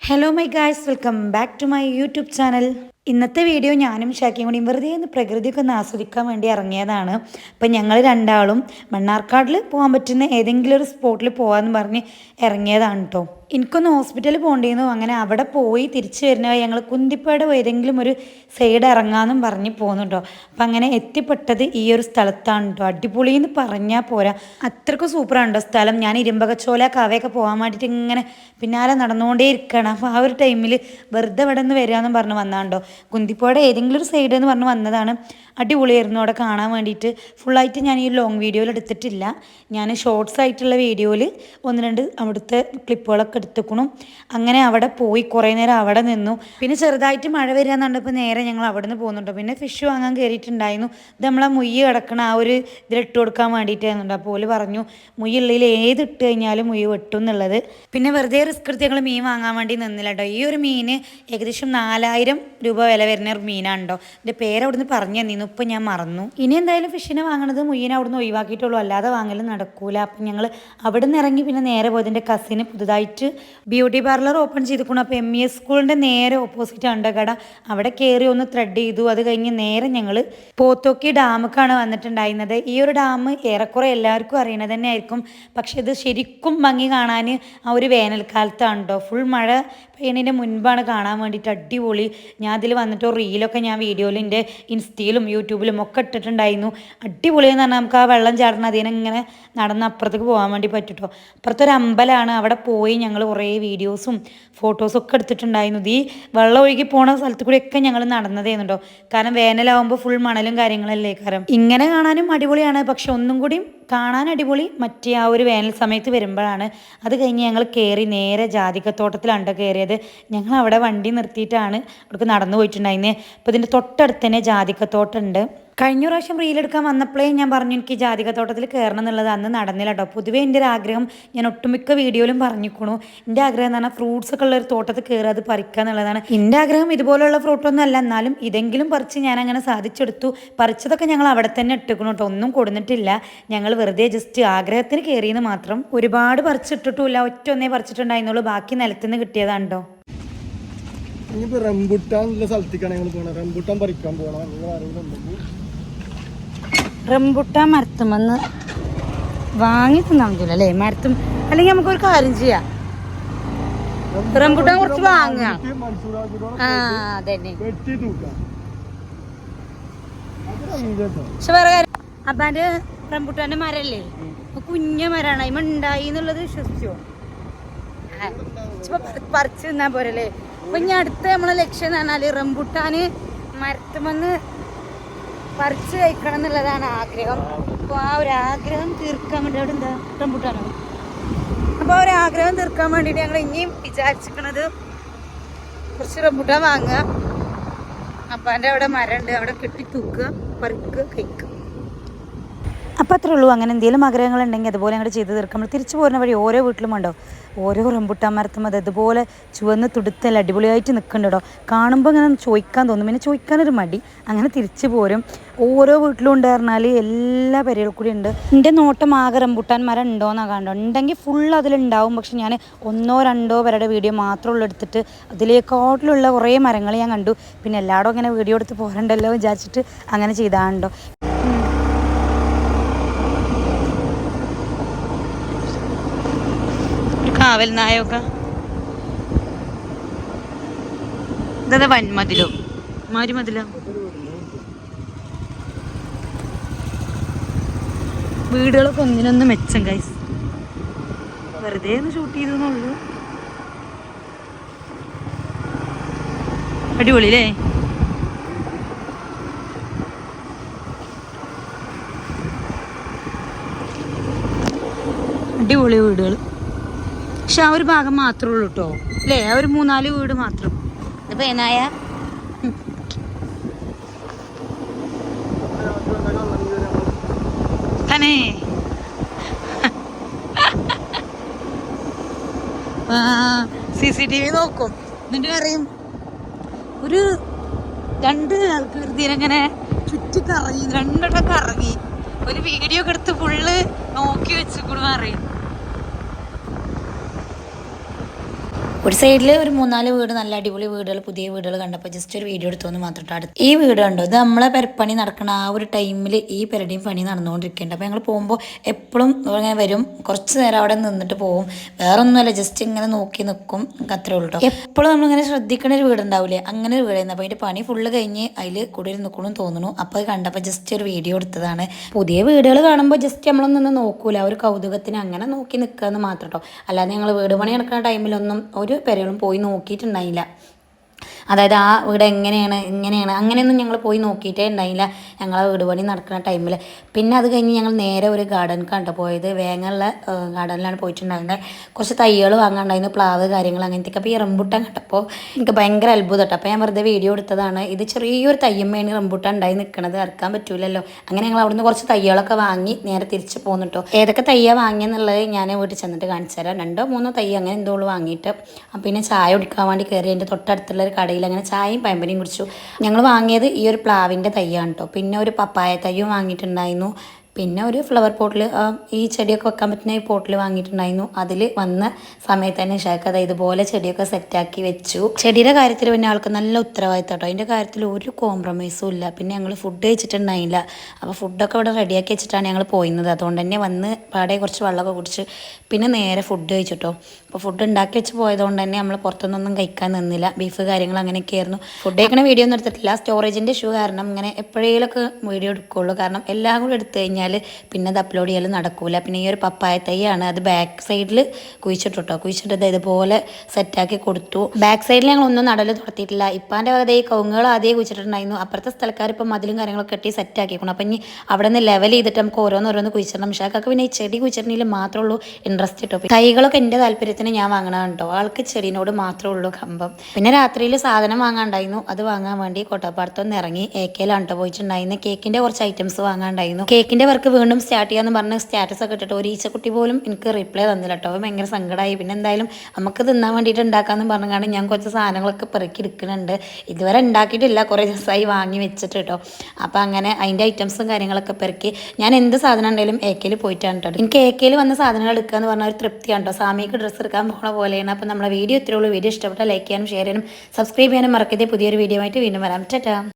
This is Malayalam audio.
Hello my guys, welcome back to my YouTube channel. ഇന്നത്തെ വീഡിയോ ഞാനും ഷാക്കിയും കൂടി വെറുതെ ഒന്ന് പ്രകൃതിയൊക്കെ ഒന്ന് ആസ്വദിക്കാൻ വേണ്ടി ഇറങ്ങിയതാണ്. അപ്പം ഞങ്ങൾ രണ്ടാളും മണ്ണാർക്കാടിൽ പോകാൻ പറ്റുന്ന ഏതെങ്കിലും ഒരു സ്പോട്ടിൽ പോകാമെന്ന് പറഞ്ഞ് ഇറങ്ങിയതാണ് കേട്ടോ. എനിക്കൊന്ന് ഹോസ്പിറ്റലിൽ പോകേണ്ടിയിരുന്നു. അങ്ങനെ അവിടെ പോയി തിരിച്ചു വരുന്ന ഞങ്ങൾ കുന്തിപ്പുഴ ഏതെങ്കിലും ഒരു സൈഡ് ഇറങ്ങാമെന്നും പറഞ്ഞ് പോകുന്നു കേട്ടോ. അപ്പം അങ്ങനെ എത്തിപ്പെട്ടത് ഈ ഒരു സ്ഥലത്താണ് കേട്ടോ. അടിപൊളി എന്ന് പറഞ്ഞാൽ പോരാ, അത്രയ്ക്കും സൂപ്പറാണ് കേട്ടോ സ്ഥലം. ഞാൻ ഇരുമ്പകച്ചോല കവയൊക്കെ പോകാൻ വേണ്ടിയിട്ട് ഇങ്ങനെ പിന്നാലെ നടന്നുകൊണ്ടേ ഇരിക്കുകയാണ്. അപ്പോൾ ആ ഒരു ടൈമിൽ വെറുതെ ഇവിടെ നിന്ന് വരികയെന്നും പറഞ്ഞ് വന്നാണ്ടോ. കുന്തിപ്പുഴയുടെ ഏതെങ്കിലും ഒരു സൈഡ് എന്ന് പറഞ്ഞ് വന്നതാണ്. അടിപൊളിയായിരുന്നു അവിടെ കാണാൻ വേണ്ടിയിട്ട്. ഫുള്ളായിട്ട് ഞാൻ ഈ ലോങ് വീഡിയോയിൽ എടുത്തിട്ടില്ല. ഞാൻ ഷോർട്സ് ആയിട്ടുള്ള വീഡിയോയിൽ ഒന്ന് രണ്ട് അവിടുത്തെ ക്ലിപ്പുകളൊക്കെ എടുത്തേക്കണം. അങ്ങനെ അവിടെ പോയി കുറേ നേരം അവിടെ നിന്നു. പിന്നെ ചെറുതായിട്ട് മഴ വരികയെന്ന് കണ്ടപ്പോൾ നേരെ ഞങ്ങൾ അവിടെ നിന്ന് പോകുന്നുണ്ട്. പിന്നെ ഫിഷ് വാങ്ങാൻ കയറിയിട്ടുണ്ടായിരുന്നു. ഇത് നമ്മളെ മുയ്യ് കിടക്കണ ആ ഒരു ഇതിലിട്ട് കൊടുക്കാൻ വേണ്ടിയിട്ടായിരുന്നുണ്ട്. അപ്പോൾ ഓല് പറഞ്ഞു മുയ്യുള്ളിൽ ഏതിട്ട് കഴിഞ്ഞാലും മുയ്യ് വെട്ടും എന്നുള്ളത്. പിന്നെ വെറുതെ റിസ്ക് എടുത്ത് ഞങ്ങൾ മീൻ വാങ്ങാൻ വേണ്ടി നിന്നില്ല കേട്ടോ. ഈ ഒരു മീൻ ഏകദേശം 4000 രൂപ വില വരുന്ന ഒരു മീനാണല്ലോ. എൻ്റെ പേര് അവിടുന്ന് പറഞ്ഞു തന്നിരുന്നു, ഇപ്പം ഞാൻ മറന്നു. ഇനി എന്തായാലും ഫിഷിനെ വാങ്ങണത് മുയ്യനെ അവിടുന്ന് ഒഴിവാക്കിയിട്ടുള്ളൂ, അല്ലാതെ വാങ്ങലും നടക്കൂല. അപ്പം ഞങ്ങൾ അവിടെ നിന്ന് ഇറങ്ങി പിന്നെ നേരെ പോയത് എൻ്റെ കസിന് പുതുതായിട്ട് ബ്യൂട്ടി പാർലർ ഓപ്പൺ ചെയ്തിരിക്കണം. അപ്പോൾ MES സ്കൂളിൻ്റെ നേരെ ഓപ്പോസിറ്റ് ഉണ്ട് കട. അവിടെ കയറി ഒന്ന് ത്രെഡ് ചെയ്തു. അത് കഴിഞ്ഞ് നേരെ ഞങ്ങൾ പോത്തോക്കി ഡാമുക്കാണ് വന്നിട്ടുണ്ടായിരുന്നത്. ഈ ഒരു ഡാം ഏറെക്കുറെ എല്ലാവർക്കും അറിയണത് തന്നെ ആയിരിക്കും. പക്ഷെ ഇത് ശരിക്കും ഭംഗി കാണാൻ ആ ഒരു വേനൽക്കാലത്താണ് കേട്ടോ. ഫുൾ മഴ പെയ്യുന്നതിൻ്റെ മുൻപാണ് കാണാൻ വേണ്ടിയിട്ട് അടിപൊളി. ഞാൻ അതിൽ വന്നിട്ട് റീലൊക്കെ ഞാൻ വീഡിയോയിൽ എൻ്റെ ഇൻസ്റ്റയിലും യൂട്യൂബിലും ഒക്കെ ഇട്ടിട്ടുണ്ടായിരുന്നു. അടിപൊളിയെന്ന് പറഞ്ഞാൽ നമുക്ക് ആ വെള്ളം ചാടണം അതിനെ ഇങ്ങനെ നടന്ന് അപ്പുറത്തേക്ക് പോകാൻ വേണ്ടി പറ്റുട്ടോ. അപ്പുറത്തൊരു അമ്പലമാണ്. അവിടെ പോയി ഞങ്ങൾ കുറേ വീഡിയോസും ഫോട്ടോസും ഒക്കെ എടുത്തിട്ടുണ്ടായിരുന്നു. ഈ വെള്ളം ഒഴുകി പോണ സ്ഥലത്ത് കൂടെയൊക്കെ ഞങ്ങൾ നടന്നതേന്നുണ്ടോ. കാരണം വേനലാവുമ്പോൾ ഫുൾ മണലും കാര്യങ്ങളല്ലേ കാരണം. ഇങ്ങനെ കാണാനും അടിപൊളിയാണ്. പക്ഷെ ഒന്നും കൂടി കാണാൻ അടിപൊളി മറ്റേ ആ ഒരു വേനൽ സമയത്ത് വരുമ്പോഴാണ്. അത് കഴിഞ്ഞ് ഞങ്ങൾ കയറി നേരെ ജാതിക്കത്തോട്ടത്തിലാണ് കയറിയത്. ഞങ്ങൾ അവിടെ വണ്ടി നിർത്തിയിട്ടാണ് അവിടേക്ക് നടന്നു പോയിട്ടുണ്ടായിരുന്നത്. അപ്പോൾ ഇതിൻ്റെ തൊട്ടടുത്ത് തന്നെ ജാതിക്കത്തോട്ടമുണ്ട്. കഴിഞ്ഞ പ്രാവശ്യം റീലെടുക്കാൻ വന്നപ്പോഴേ ഞാൻ പറഞ്ഞു എനിക്ക് ജാതികത്തോട്ടത്തിൽ കയറണം എന്നുള്ളത്. അന്ന് നടന്നില്ല കേട്ടോ. പൊതുവേ എൻ്റെ ഒരു ആഗ്രഹം ഞാൻ ഒട്ടുമിക്ക വീഡിയോയിലും പറഞ്ഞിരിക്കണു. എൻ്റെ ആഗ്രഹം എന്ന് പറഞ്ഞാൽ ഫ്രൂട്ട്സ് ഒക്കെ ഉള്ള ഒരു തോട്ടത്തിൽ കയറുക, അത് പറിക്കുക എന്നുള്ളതാണ്. എൻ്റെ ആഗ്രഹം ഇതുപോലുള്ള ഫ്രൂട്ടൊന്നും അല്ല, എന്നാലും ഇതെങ്കിലും പറിച്ച് ഞാൻ അങ്ങനെ സാധിച്ചെടുത്തു. പറിച്ചതൊക്കെ ഞങ്ങൾ അവിടെ തന്നെ ഇട്ടിക്കണം കേട്ടോ. ഒന്നും കൊടുത്തിട്ടില്ല. ഞങ്ങൾ വെറുതെ ജസ്റ്റ് ആഗ്രഹത്തിന് കയറിയെന്ന് മാത്രം. ഒരുപാട് പറിച്ചിട്ടിട്ടില്ല, ഒറ്റ ഒന്നേ പറിച്ചിട്ടുണ്ടായിരുന്നുള്ളൂ. ബാക്കി നിലത്തുനിന്ന് കിട്ടിയതാണ് കേട്ടോ. ഇനിയിപ്പോൾ റംബുട്ടാനുള്ള സ്ഥലത്തേക്കാണ് ഞങ്ങൾ പോകണം. റംബുട്ടാൻ പറിക്കാൻ പോകണം. നിങ്ങൾ അറിയുന്നുണ്ടെങ്കിൽ റംബുട്ടാൻ മരത്തുമെന്ന് വാങ്ങി തിന്നാൻ പറ്റില്ല അല്ലേ? മരത്തും അല്ലെങ്കിൽ നമുക്കൊരു കാര്യം ചെയ്യാം, റംബുട്ടാൻ കുറച്ച് വാങ്ങുക. ആ അതന്നെ. പക്ഷെ വേറെ കാര്യം, അപ്പാൻ്റെ റംബുട്ടാൻ്റെ മരല്ലേ കുഞ്ഞ മരമാണ്. അതിമ ഉണ്ടായി എന്നുള്ളത് വിശ്വസിച്ചോ? പറിച്ച് തിന്നാൻ പോരല്ലേ. അപ്പൊ ഇനി അടുത്ത നമ്മളെ ലക്ഷ്യം എന്ന് പറഞ്ഞാല് റംബുട്ടാന് മരത്തുമെന്ന് പറിച്ച് കഴിക്കണം എന്നുള്ളതാണ് ആഗ്രഹം. അപ്പോൾ ആ ഒരു ആഗ്രഹം തീർക്കാൻ വേണ്ടി അവിടെ എന്താ റംബുട്ടാനോ. അപ്പോൾ ആ ഒരു ആഗ്രഹം തീർക്കാൻ വേണ്ടിയിട്ട് ഞങ്ങൾ ഇനിയും വിചാരിച്ചിരിക്കണത് കുറച്ച് റംബുട്ടാൻ വാങ്ങുക, അപ്പാൻ്റെ അവിടെ മരമുണ്ട് അവിടെ കെട്ടി തൂക്കുക, പറിക്കുക, കഴിക്കുക. അപ്പോൾ അത്രേ ഉള്ളൂ. അങ്ങനെ എന്തെങ്കിലും ആഗ്രഹങ്ങളുണ്ടെങ്കിൽ അതുപോലെ അങ്ങോട്ട് ചെയ്ത് തീർക്കാം. നമ്മൾ തിരിച്ചു പോരുന്ന വഴി ഓരോ വീട്ടിലും ഉണ്ടോ ഓരോ റംബുട്ടാൻ മരത്തും അത് ഇതുപോലെ ചുവന്ന് തുടുത്തല്ല അടിപൊളിയായിട്ട് നിൽക്കുന്നുണ്ട് കേട്ടോ. കാണുമ്പോൾ ഇങ്ങനെ ചോദിക്കാൻ തോന്നും, പിന്നെ ചോദിക്കാനൊരു മടി. അങ്ങനെ തിരിച്ചു പോരും. ഓരോ വീട്ടിലും ഉണ്ട് പറഞ്ഞാൽ എല്ലാ പെരകളും കൂടി ഉണ്ട്. എൻ്റെ നോട്ടം ആകെ റംബുട്ടാൻ മരം ഉണ്ടോയെന്നാണ് കണ്ടോ. ഉണ്ടെങ്കിൽ ഫുൾ അതിലുണ്ടാവും. പക്ഷെ ഞാൻ 1-2 പേരുടെ വീഡിയോ മാത്രമുള്ള എടുത്തിട്ട് അതിലേക്കാട്ടിലുള്ള കുറേ മരങ്ങൾ ഞാൻ കണ്ടു. പിന്നെ എല്ലായിടും അങ്ങനെ വീഡിയോ എടുത്ത് പോരണ്ടല്ലോ വിചാരിച്ചിട്ട് അങ്ങനെ ചെയ്താണ്ടോ. കാവൽ നായൊക്കെ ഇതാ വൻമതിലോ മാരിമതിലോ. വീടുകളൊക്കെ ഒന്നിനൊന്ന് മെച്ചം ഗൈസ്. വെറുതെ ഒന്ന് ഷൂട്ട് ചെയ്തെന്നുള്ളൂ. അടിപൊളി അല്ലേ? അടിപൊളി വീടുകൾ. പക്ഷെ ആ ഒരു ഭാഗം മാത്രമേ ഉള്ളൂ കേട്ടോ അല്ലേ. ആ ഒരു 3-4 വീട് മാത്രം. ഇതിപ്പോൾ ഏനായ തന്നെ CCTV നോക്കും. എന്നിട്ട് പറയും ഒരു 2 ആൾക്കാർ തീരെങ്ങനെ ചുറ്റിക്കറങ്ങി 2 വട്ടം കറങ്ങി ഒരു വീഡിയോ ഒക്കെ എടുത്ത് ഫുള്ള് നോക്കി വെച്ചിക്കൂടെ പറയും. ഒരു സൈഡിൽ ഒരു 3-4 വീട് നല്ല അടിപൊളി വീടുകൾ, പുതിയ വീടുകൾ കണ്ടപ്പോൾ ജസ്റ്റ് ഒരു വീഡിയോ എടുത്തോന്ന് മാത്രം കേട്ടോ. അടുത്ത് ഈ വീട് കണ്ടോ, ഇത് നമ്മളെ പെരപ്പണി നടക്കണ ആ ഒരു ടൈമിൽ ഈ പെരടിയും പണി നടന്നുകൊണ്ടിരിക്കുന്നുണ്ട്. അപ്പോൾ ഞങ്ങൾ പോകുമ്പോൾ എപ്പോഴും ഇങ്ങനെ വരും, കുറച്ച് നേരം അവിടെ നിന്നിട്ട് പോകും. വേറെ ഒന്നുമല്ല, ജസ്റ്റ് ഇങ്ങനെ നോക്കി നിൽക്കും, അത്രേ ഉള്ളൂ കേട്ടോ. എപ്പോഴും നമ്മളിങ്ങനെ ശ്രദ്ധിക്കുന്ന ഒരു വീടുണ്ടാവില്ലേ, അങ്ങനെ ഒരു വീടായിരുന്നു. അപ്പോൾ അതിൻ്റെ പണി ഫുള്ള് കഴിഞ്ഞ് അതിൽ കൂടി നിൽക്കണമെന്ന് തോന്നുന്നു. അപ്പോൾ അത് കണ്ടപ്പോൾ ജസ്റ്റ് ഒരു വീഡിയോ എടുത്തതാണ്. പുതിയ വീടുകൾ കാണുമ്പോൾ ജസ്റ്റ് നമ്മളൊന്നും നോക്കൂല, ഒരു കൗതുകത്തിന് അങ്ങനെ നോക്കി നിൽക്കുക എന്ന് മാത്രം കേട്ടോ. അല്ലാതെ ഞങ്ങൾ വീട് പണി നടക്കുന്ന ടൈമിലൊന്നും ഒരു പെരകളും പോയി നോക്കിയിട്ടുണ്ടായില്ല. അതായത് ആ വീട് എങ്ങനെയാണ് അങ്ങനെയൊന്നും ഞങ്ങൾ പോയി നോക്കിയിട്ടേ ഉണ്ടായില്ല ഞങ്ങളെ വീട് പണി നടക്കുന്ന ടൈമിൽ. പിന്നെ അത് കഴിഞ്ഞ് ഞങ്ങൾ നേരെ ഒരു ഗാർഡൻക്കാണ് പോയത്. വേങ്ങുള്ള ഗാർഡനിലാണ് പോയിട്ടുണ്ടായിരുന്നത്. കുറച്ച് തൈകൾ വാങ്ങാണ്ടായിരുന്നു, പ്ലാവ് കാര്യങ്ങൾ അങ്ങനത്തെയൊക്കെ. അപ്പോൾ ഈ റംബൂട്ടാൻ കണ്ടപ്പോൾ എനിക്ക് ഭയങ്കര അത്ഭുതം കേട്ടോ. അപ്പോൾ ഞാൻ വെറുതെ വീഡിയോ എടുത്തതാണ്. ഇത് ചെറിയൊരു തയ്യമ്മയാണ് റംബൂട്ടാൻ ഉണ്ടായി നിൽക്കുന്നത്, ഇറക്കാൻ പറ്റൂലല്ലോ. അങ്ങനെ ഞങ്ങൾ അവിടുന്ന് കുറച്ച് തയ്യകളൊക്കെ വാങ്ങി നേരെ തിരിച്ച് പോന്നു കേട്ടോ. ഏതൊക്കെ തയ്യാണ് വാങ്ങിയെന്നുള്ളത് ഞാൻ വീട്ടിൽ ചെന്നിട്ട് കാണിച്ചു തരാം. 2-3 തൈ അങ്ങനെ എന്തോളം വാങ്ങിയിട്ട് പിന്നെ ചായ കുടിക്കാൻ വേണ്ടി കയറി എൻ്റെ തൊട്ടടുത്തുള്ള ഒരു കടയിൽ അങ്ങനെ ചായയും പഴംപൊരിയും കുടിച്ചു. ഞങ്ങൾ വാങ്ങിയത് ഈ ഒരു പ്ലാവിൻ്റെ തൈയാണ് കേട്ടോ. പിന്നെ ഒരു പപ്പായ തൈയും വാങ്ങിയിട്ടുണ്ടായിരുന്നു. പിന്നെ ഒരു ഫ്ലവർ പോട്ടിൽ ഈ ചെടിയൊക്കെ വെക്കാൻ പറ്റുന്ന ഈ പോട്ടിൽ വാങ്ങിയിട്ടുണ്ടായിരുന്നു. അതിൽ വന്ന സമയത്ത് തന്നെ ഷാക്ക് ഇതുപോലെ ചെടിയൊക്കെ സെറ്റാക്കി വെച്ചു. ചെടിയുടെ കാര്യത്തിൽ പിന്നെ ആൾക്ക് നല്ല ഉത്തരവാദിത്തം കേട്ടോ. അതിൻ്റെ കാര്യത്തിൽ ഒരു കോംപ്രമൈസും ഇല്ല. പിന്നെ ഞങ്ങൾ ഫുഡ് കഴിച്ചിട്ടുണ്ടായില്ല. അപ്പോൾ ഫുഡൊക്കെ ഇവിടെ റെഡിയാക്കി വെച്ചിട്ടാണ് ഞങ്ങൾ പോയിരുന്നത്. അതുകൊണ്ട് തന്നെ വന്ന് പാടെ കുറച്ച് വെള്ളമൊക്കെ കുടിച്ച് പിന്നെ നേരെ ഫുഡ് കഴിച്ചിട്ടോ. അപ്പോൾ ഫുഡ് ഉണ്ടാക്കി വെച്ച് പോയതുകൊണ്ട് തന്നെ നമ്മൾ പുറത്തുനിന്നൊന്നും കഴിക്കാൻ നിന്നില്ല. ബീഫ് കാര്യങ്ങൾ അങ്ങനെയൊക്കെ ആയിരുന്നു. ഫുഡ് കഴിക്കണ വീഡിയോ ഒന്നും എടുത്തിട്ടില്ല, സ്റ്റോറേജിൻ്റെ ഇഷ്യൂ കാരണം. ഇങ്ങനെ എപ്പോഴേലൊക്കെ വീഡിയോ എടുക്കുകയുള്ളൂ. കാരണം എല്ലാം കൂടി എടുത്തു കഴിഞ്ഞാൽ പിന്നെ അത് അപ്ലോഡ് ചെയ്യൽ നടക്കൂല. പിന്നെ ഈ ഒരു പപ്പായ തൈയാണ്, അത് ബാക്ക് സൈഡിൽ കുഴിച്ചിട്ടോ. കുഴിച്ചിട്ടത് ഇതുപോലെ സെറ്റാക്കി കൊടുത്തു. ബാക്ക് സൈഡിൽ ഞങ്ങൾ ഒന്നും നടൽ തുടത്തിയിട്ടില്ല. ഇപ്പാൻ്റെ വകത ഈ കവുങ്ങുകൾ ആദ്യം കുഴിച്ചിട്ടുണ്ടായിരുന്നു. അപ്പുറത്തെ സ്ഥലക്കാർ ഇപ്പം മതിലും കാര്യങ്ങളൊക്കെ കെട്ടി സെറ്റാക്കിക്കണം. അപ്പം ഇനി അവിടെ നിന്ന് ലെവൽ ചെയ്തിട്ട് നമുക്ക് ഓരോന്ന് കുഴിച്ചിടണം. ഷാക്കൊക്കെ പിന്നെ ഈ ചെടി കുഴിച്ചിടണമെങ്കിൽ മാത്രമേ ഉള്ളൂ ഇൻട്രസ്റ്റ് കിട്ടും. തൈകളൊക്കെ എൻ്റെ താല്പര്യത്തിന് ഞാൻ വാങ്ങണം കേട്ടോ. ആൾക്ക് ചെടീനോട് മാത്രമേ ഉള്ളൂ കമ്പം. പിന്നെ രാത്രിയിൽ സാധനം വാങ്ങാണ്ടായിരുന്നു. അത് വാങ്ങാൻ വേണ്ടി കോട്ടപ്പാടത്തൊന്ന് ഇറങ്ങി ഏക്കയിലാണ് കേട്ടോ പോയിട്ടുണ്ടായിരുന്നു. കേക്കിൻ്റെ കുറച്ച് ഐറ്റംസ് വാങ്ങാണ്ടായിരുന്നു. കേക്കിൻ്റെ വർക്ക് വീണ്ടും സ്റ്റാർട്ട് ചെയ്യാന്ന് പറഞ്ഞ് സ്റ്റാറ്റസ് ഒക്കെ ഇട്ടിട്ട് ഒരു ഈച്ചക്കുട്ടി പോലും എനിക്ക് റിപ്ലൈ തന്നില്ല കേട്ടോ. ഭയങ്കര സങ്കടമായി. പിന്നെ എന്തായാലും നമുക്ക് തിന്നാൻ വേണ്ടിയിട്ട് ഉണ്ടാക്കാമെന്ന് പറഞ്ഞാണ് ഞാൻ കുറച്ച് സാധനങ്ങളൊക്കെ പെറുക്കി എടുക്കുന്നുണ്ട്. ഇതുവരെ ഉണ്ടാക്കിയിട്ടില്ല, കുറേ ദിവസമായി വാങ്ങി വെച്ചിട്ട് കേട്ടോ. അപ്പോൾ അങ്ങനെ അതിൻ്റെ ഐറ്റംസും കാര്യങ്ങളൊക്കെ പെറുക്കി ഞാൻ എന്ത് സാധനം ഉണ്ടെങ്കിലും ഏക്കയിൽ പോയിട്ടാണ് കേട്ടോ. എനിക്ക് ഏക്കയിൽ വന്ന സാധനങ്ങൾ എടുക്കുക എന്ന് പറഞ്ഞാൽ ഒരു തൃപ്തിയാണ് കേട്ടോ. സാമിക്ക് ഡ്രസ്സ് എടുക്കാൻ പോണ പോലെയാണ്. അപ്പോൾ നമ്മുടെ വീഡിയോ ഇത്രയുള്ളൂ. വീഡിയോ ഇഷ്ടപ്പെട്ടാൽ ലൈക്ക് ചെയ്യാനും ഷെയർ ചെയ്യാനും സബ്സ്ക്രൈബ് ചെയ്യാനും മറക്കരുത്. പുതിയൊരു വീഡിയോ ആയിട്ട് വീണ്ടും വരാം. ടാറ്റാ.